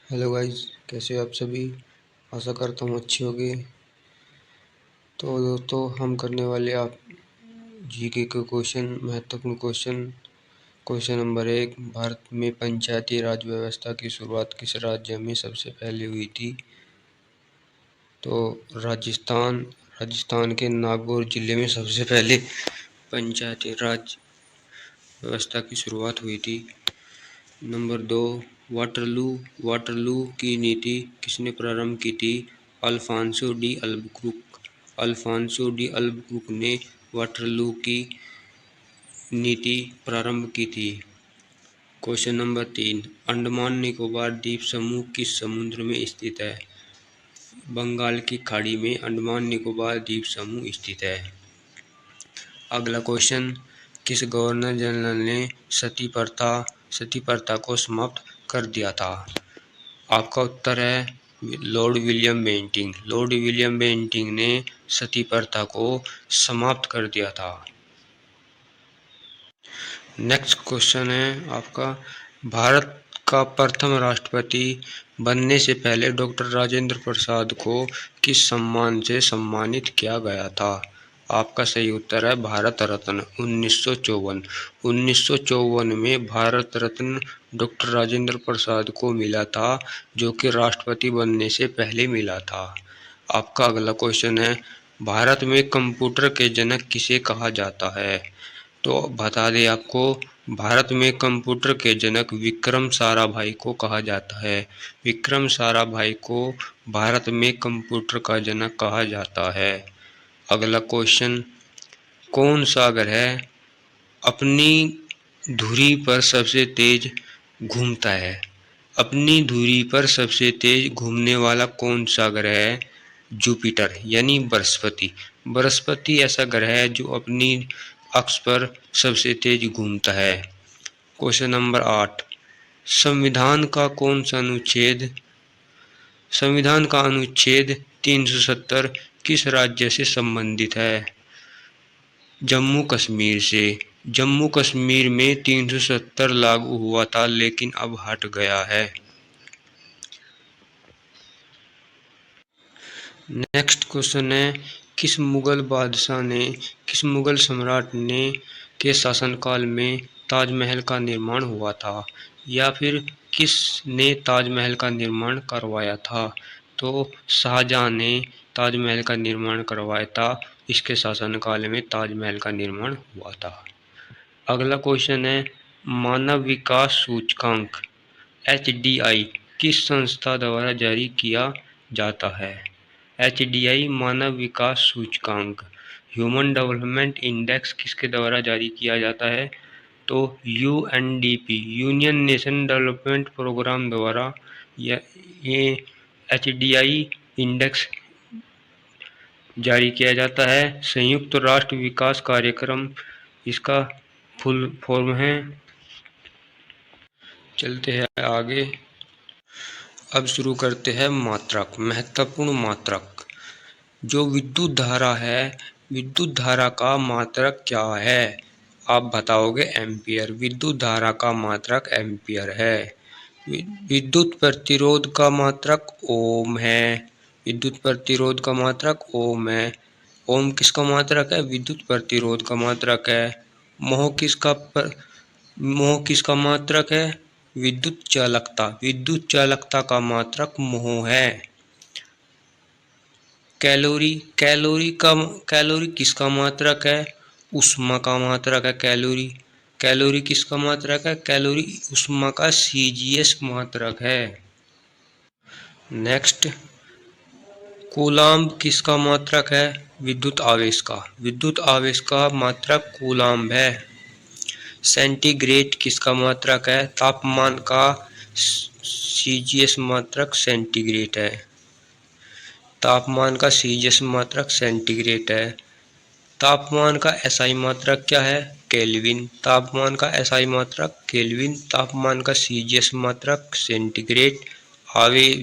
Hello guys, कैसे हो आप सभी। आशा करता हूँ अच्छे होंगे। तो दोस्तों, हम करने वाले आप जीके के क्वेश्चन, महत्वपूर्ण क्वेश्चन। क्वेश्चन नंबर 1, भारत में पंचायती राज व्यवस्था की शुरुआत किस राज्य में सबसे पहले हुई थी। तो राजस्थान के नागौर जिले में सबसे पहले पंचायती राज व्यवस्था की शुरुआत हुई थी। नंबर 2, वाटरलू की नीति किसने प्रारंभ की थी। अल्फांसो डी अल्बुकर्क ने वाटरलू की नीति प्रारंभ की थी। क्वेश्चन नंबर 3, अंडमान निकोबार द्वीप समूह किस समुद्र में स्थित है। बंगाल की खाड़ी में अंडमान निकोबार द्वीप समूह स्थित है। अगला क्वेश्चन, किस गवर्नर जनरल ने सती प्रथा को समाप्त कर दिया था। आपका उत्तर है Lord William Bentinck. Lord William Bentinck ने सती प्रथा को समाप्त कर दिया था। नेक्स्ट क्वेश्चन है आपका, भारत का प्रथम राष्ट्रपति बनने से पहले डॉक्टर राजेंद्र प्रसाद को किस सम्मान से सम्मानित किया गया था। आपका सही उत्तर है भारत रत्न 1954। 1954 में भारत रत्न डॉक्टर राजेंद्र प्रसाद को मिला था, जो कि राष्ट्रपति बनने से पहले मिला था। आपका अगला क्वेश्चन है, भारत में कंप्यूटर के जनक किसे कहा जाता है। तो बता दें आपको, भारत में कंप्यूटर के जनक विक्रम साराभाई को कहा जाता है। विक्रम साराभाई को भारत में कंप्यूटर का जनक कहा जाता है। अगला क्वेश्चन, कौन सा ग्रह अपनी धुरी पर सबसे तेज घूमता है। अपनी धुरी पर सबसे तेज घूमने वाला कौन सा ग्रह है। जुपिटर यानी बृहस्पति। बृहस्पति ऐसा ग्रह है जो अपनी अक्ष पर सबसे तेज घूमता है। क्वेश्चन नंबर 8, संविधान का अनुच्छेद 370 किस राज्य से संबंधित है। जम्मू कश्मीर से। जम्मू कश्मीर में 370 लागू हुआ था, लेकिन अब हट गया है। नेक्स्ट क्वेश्चन है, किस मुगल सम्राट ने के शासनकाल में ताजमहल का निर्माण हुआ था, या फिर किसने ताजमहल का निर्माण करवाया था। तो शाहजहां ने ताजमहल का निर्माण करवाया था। इसके शासनकाल में ताजमहल का निर्माण हुआ था। अगला क्वेश्चन है, मानव विकास सूचकांक HDI किस संस्था द्वारा जारी किया जाता है। HDI मानव विकास सूचकांक ह्यूमन डेवलपमेंट इंडेक्स किसके द्वारा जारी किया जाता है। तो UNDP union nation development programme द्वारा ये HDI इंडेक्स जारी किया जाता है। संयुक्त राष्ट्र विकास कार्यक्रम इसका फुल फॉर्म है। चलते हैं आगे। अब शुरू करते हैं मात्रक, महत्वपूर्ण मात्रक। जो विद्युत धारा है, विद्युत धारा का मात्रक क्या है। आप बताओगे एम्पियर। विद्युत धारा का मात्रक एम्पियर है। विद्युत प्रतिरोध का मात्रक ओम है। विद्युत प्रतिरोध का मात्रक ओम है। ओम किसका मात्रक है। विद्युत प्रतिरोध का मात्रक है। मोह किसका मात्रक है। विद्युत चालकता। विद्युत चालकता का मात्रक मोह है। कैलोरी किसका मात्रक है। ऊष्मा का मात्रक है कैलोरी। कैलोरी किसका मात्रक है। कैलोरी ऊष्मा का CGS मात्रक है। नेक्स्ट, कूलाम्ब किसका मात्रक है। विद्युत आवेश का। विद्युत आवेश का मात्रक कूलाम्ब है। सेंटीग्रेड किसका मात्रक है। तापमान का CGS मात्रक सेंटीग्रेड है। तापमान का CGS मात्रक सेंटीग्रेड है। तापमान का SI मात्रक क्या है। केल्विन। तापमान का SI मात्रक केल्विन। तापमान का CGS मात्रक सेंटीग्रेड।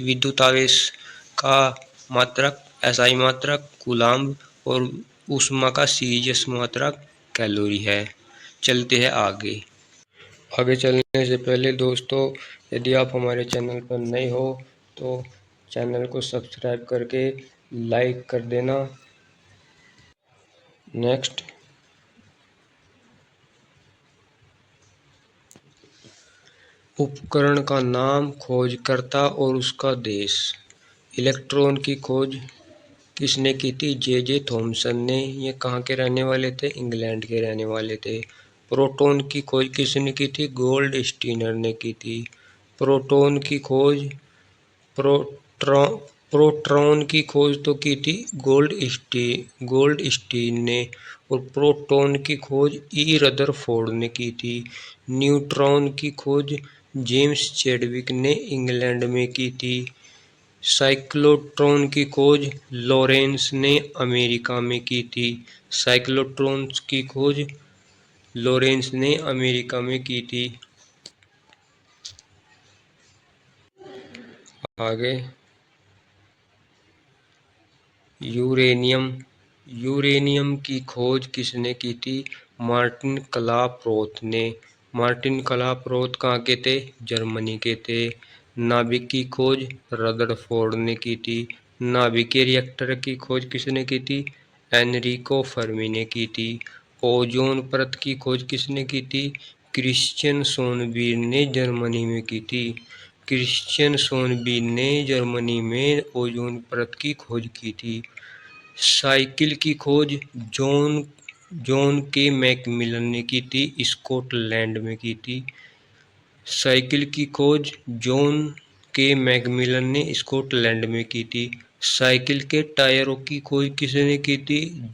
विद्युत आवेश का मात्रक SI मात्रक कूलाम्ब और ऊष्मा का CGS मात्रक कैलोरी है। चलते हैं आगे। आगे चलने से पहले दोस्तों, यदि आप हमारे चैनल पर नए हो तो चैनल को सब्सक्राइब करके लाइक कर देना। नेक्स्ट, उपकरण का नाम, खोजकर्ता और उसका देश। इलेक्ट्रॉन की खोज किसने की थी? जे थॉमसन ने। ये कहाँ के रहने वाले थे? इंग्लैंड के रहने वाले थे। प्रोटॉन की खोज किसने की थी? गोल्ड स्टीनर ने की थी। प्रोटॉन की खोज प्रोट्रॉन प्रोट्रॉन की खोज तो की थी गोल्ड स्टीन ने। और प्रोटॉन की खोज ई रदरफोर्ड ने की थी। न्यूट्रॉन की खोज जेम्स चैडविक ने इंग्लैंड में की थी। साइक्लोट्रॉन की खोज लॉरेंस ने अमेरिका में की थी। साइक्लोट्रॉन की खोज लॉरेंस ने अमेरिका में की थी। आगे, यूरेनियम यूरेनियम की खोज किसने की थी? मार्टिन क्लाप्रॉथ ने। मार्टिन क्लाप्रॉथ कहाँ के थे? जर्मनी के थे। नाभिक की खोज रदरफोर्ड ने की थी। नाभिकीय रिएक्टर की खोज किसने की थी? एनरिको फर्मी ने की थी। ओजोन परत की खोज किसने की थी? क्रिश्चियन सोनबीर ने जर्मनी में की थी। क्रिश्चियन सोनबीर ने जर्मनी में ओजोन परत की खोज की थी। साइकिल की खोज जॉन जॉन के मैकमिलन ने की थी, स्कॉटलैंड में की थी। साइकिल की खोज जॉन के मैकमिलन ने स्कॉटलैंड में की थी। साइकिल के टायरों की खोज किसने की थी?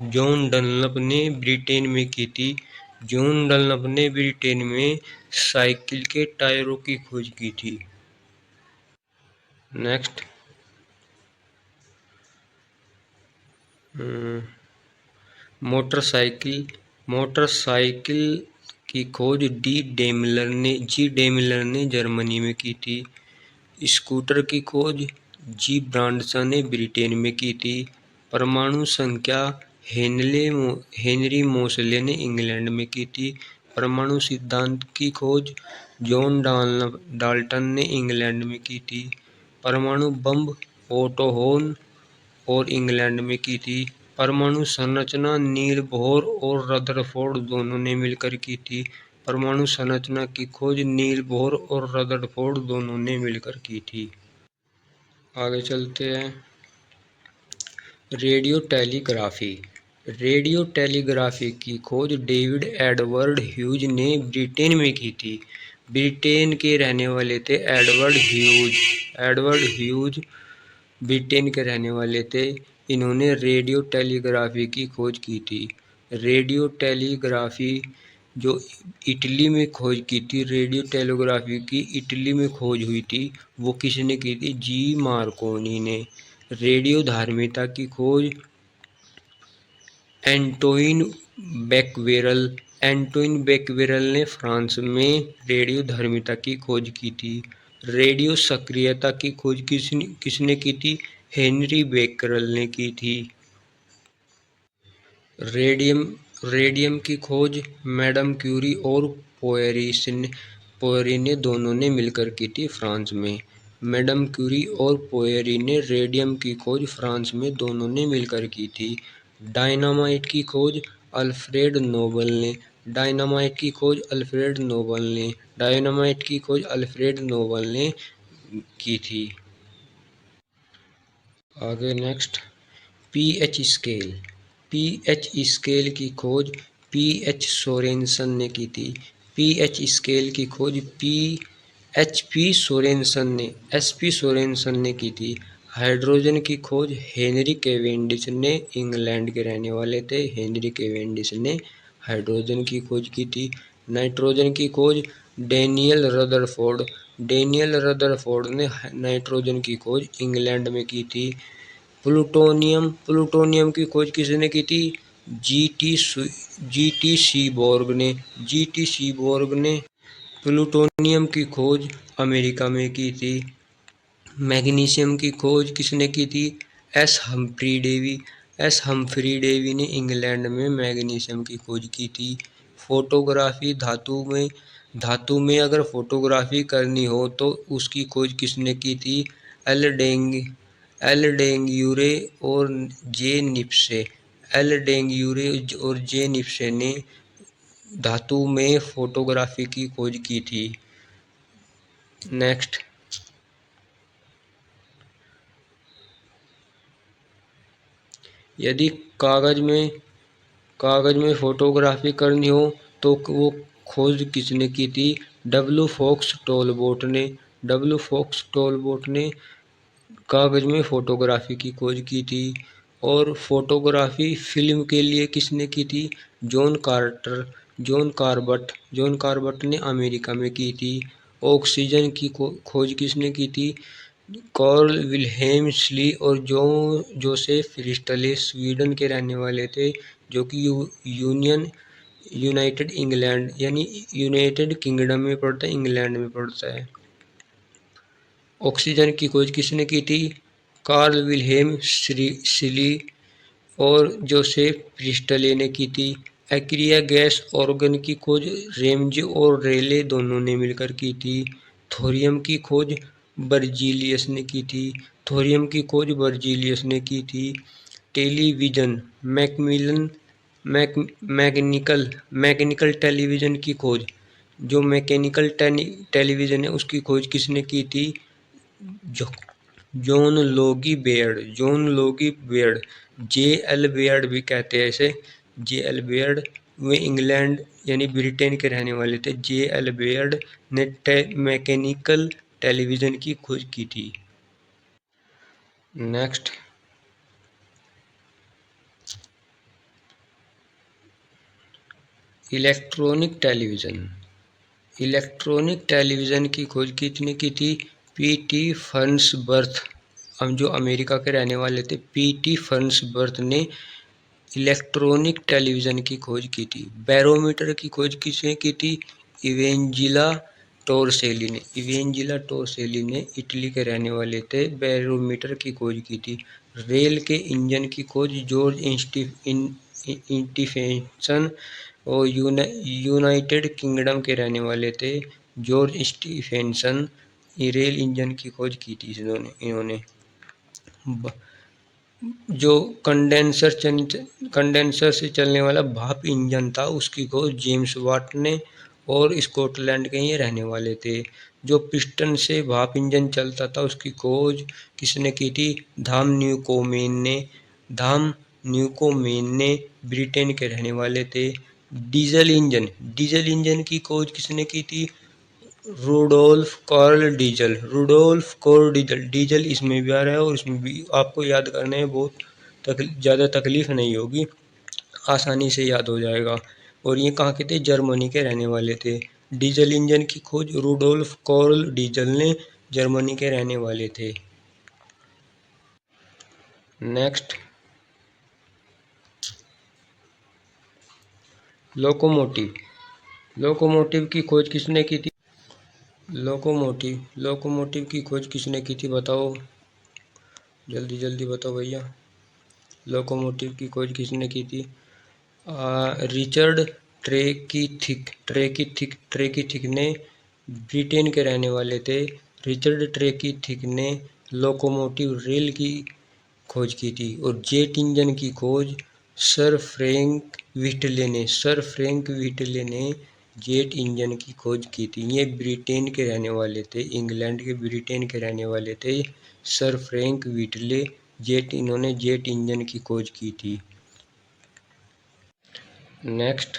जॉन डनलप ने ब्रिटेन में की थी। जॉन डनलप ने ब्रिटेन में साइकिल के टायरों की खोज की थी। नेक्स्ट, मोटरसाइकिल मोटरसाइकिल की खोज जी डेमिलर ने जर्मनी में की थी। स्कूटर की खोज जी ब्रांडसन ने ब्रिटेन में की थी। परमाणु संख्या हेनरी मोसले ने इंग्लैंड में की थी। परमाणु सिद्धांत की खोज जॉन डाल्टन ने इंग्लैंड में की थी। परमाणु बम ओटो होन और इंग्लैंड में की थी। परमाणु संरचना नील बोहर और रदरफोर्ड दोनों ने मिलकर की थी। परमाणु संरचना की खोज नील बोहर और रदरफोर्ड दोनों ने मिलकर की थी। आगे चलते हैं। रेडियो टेलीग्राफी रेडियो टेलीग्राफी की खोज डेविड एडवर्ड ह्यूज ने ब्रिटेन में की थी। ब्रिटेन के रहने वाले थे एडवर्ड ह्यूज ब्रिटेन के रहने वाले थे। इन्होंने रेडियो टेलीग्राफी की खोज की थी। रेडियो टेलीग्राफी जो इटली में खोज की थी, रेडियो टेलीग्राफी की इटली में खोज हुई थी, वो किसने की थी? जी मार्कोनी ने। रेडियो धार्मिकता की खोज एंटोइन बेक्वेरेल ने फ्रांस में रेडियो धार्मिकता की खोज की थी। रेडियो सक्रियता की खोज किसने की थी? हेनरी बेकरल ने की थी। रेडियम रेडियम की खोज मैडम क्यूरी और पोयरी ने दोनों ने मिलकर की थी फ्रांस में। मैडम क्यूरी और पोयरी ने रेडियम की खोज फ्रांस में दोनों ने मिलकर की थी। डायनामाइट की खोज अल्फ्रेड नोबल ने डायनामाइट की खोज अल्फ्रेड नोबल ने की थी। आगे next, pH scale pH scale की खोज पीएच सोरेनसन ने की थी। पीएच स्केल की खोज एसपी सोरेनसन ने की थी। हाइड्रोजन की खोज हेनरी कैवेंडिश ने, इंग्लैंड के रहने वाले थे। हेनरी कैवेंडिश ने हाइड्रोजन की खोज की थी। नाइट्रोजन की खोज डेनियल रदरफोर्ड ने नाइट्रोजन की खोज इंग्लैंड में की थी। प्लूटोनियम की खोज किसने की थी? जीटी सीबोर्ग ने प्लूटोनियम की खोज अमेरिका में की थी। मैग्नीशियम की खोज किसने की थी? एस हम्फ्री डेवी ने इंग्लैंड में मैग्नीशियम की खोज की थी। फोटोग्राफी धातु में अगर फोटोग्राफी करनी हो तो उसकी खोज किसने की थी? एल डेंगयूरे और जे निप्से। एल डेंगयूरे और जे निप्से ने धातु में फोटोग्राफी की खोज की थी। नेक्स्ट, यदि कागज में फोटोग्राफी करनी हो तो वो खोज किसने की थी? डब्ल्यू फॉक्स टॉलबोट ने। डब्ल्यू फॉक्स टॉलबोट ने कागज में फोटोग्राफी की खोज की थी। और फोटोग्राफी फिल्म के लिए किसने की थी? जॉन कार्बट ने अमेरिका में की थी। ऑक्सीजन की खोज किसने की थी? कार्ल विल्हेम स्ली और जोसेफ प्रिस्टले स्वीडन के रहने वाले थे, जो कि यूनाइटेड इंग्लैंड यानी यूनाइटेड किंगडम में पड़ता है, इंग्लैंड में पड़ता है। ऑक्सीजन की खोज किसने की थी? कार्ल विल्हेम स्ली और जोसेफ प्रिस्टले ने की थी। एक्रिया गैस ऑर्गन की खोज रेमजे और रेले दोनों ने मिलकर की थी। थोरियम की खोज बर्जीलियस ने की थी। टेलीविजन मैकेनिकल टेलीविजन की खोज, जो मैकेनिकल टेलीविजन है उसकी खोज किसने की थी? John Logie Baird, J L Baird भी कहते हैं इसे, जे एल बेयर्ड। वे इंग्लैंड यानी ब्रिटेन के रहने वाले थे। जे एल बेयर्ड ने मैकेनिकल टेलीविजन की खोज की थी। नेक्स्ट, इलेक्ट्रॉनिक टेलीविजन की खोज किसने की थी? पी.टी. फर्न्सबर्थ। हम जो अमेरिका के रहने वाले थे, पी.टी. फर्न्सबर्थ ने इलेक्ट्रॉनिक टेलीविजन की खोज की थी। बैरोमीटर की खोज किसने की थी? इवेंजिला टोरसेली ने इटली के रहने वाले थे, बैरोमीटर की खोज की थी। रेल के इंजन की खोज जॉर्ज स्टीफेंसन और यूनाइटेड किंगडम के रहने वाले थे, जॉर्ज स्टीफेंसन। रेल इंजन की खोज की थी इन्होंने। जो कंडेंसर से चलने वाला भाप इंजन था उसकी खोज जेम्स वाट ने और स्कॉटलैंड के ये रहने वाले थे। जो पिस्टन से भाप इंजन चलता था उसकी खोज किसने की थी? धाम न्यूकोमेन ने ब्रिटेन के रहने वाले थे। डीजल इंजन की खोज किसने की थी? Rudolph Karl diesel. डीजल इसमें भी आ रहा है और इसमें भी आपको याद करने में बहुत ज़्यादा तकलीफ नहीं होगी, आसानी से याद हो जाएगा। और ये कहाँ के थे? जर्मनी के रहने वाले थे। डीजल इंजन की खोज रूडोल्फ कार्ल डीजल ने जर्मनी के रहने वाले थे। नेक्स्ट, लोकोमोटिव की खोज किसने की थी? लोकोमोटिव की खोज किसने की थी बताओ, जल्दी जल्दी बताओ भैया। लोकोमोटिव की खोज किसने की थी? रिचर्ड ट्रेकिथिक ने ब्रिटेन के रहने वाले थे। रिचर्ड ट्रेकिथिक ने लोकोमोटिव रेल की खोज की थी। और जेट इंजन की खोज सर फ्रैंक व्हिटले ने जेट इंजन की खोज की थी। ये ब्रिटेन के रहने वाले थे, इंग्लैंड के ब्रिटेन के रहने वाले थे सर फ्रैंक व्हिटले। इन्होंने जेट इंजन की खोज की थी। नेक्स्ट,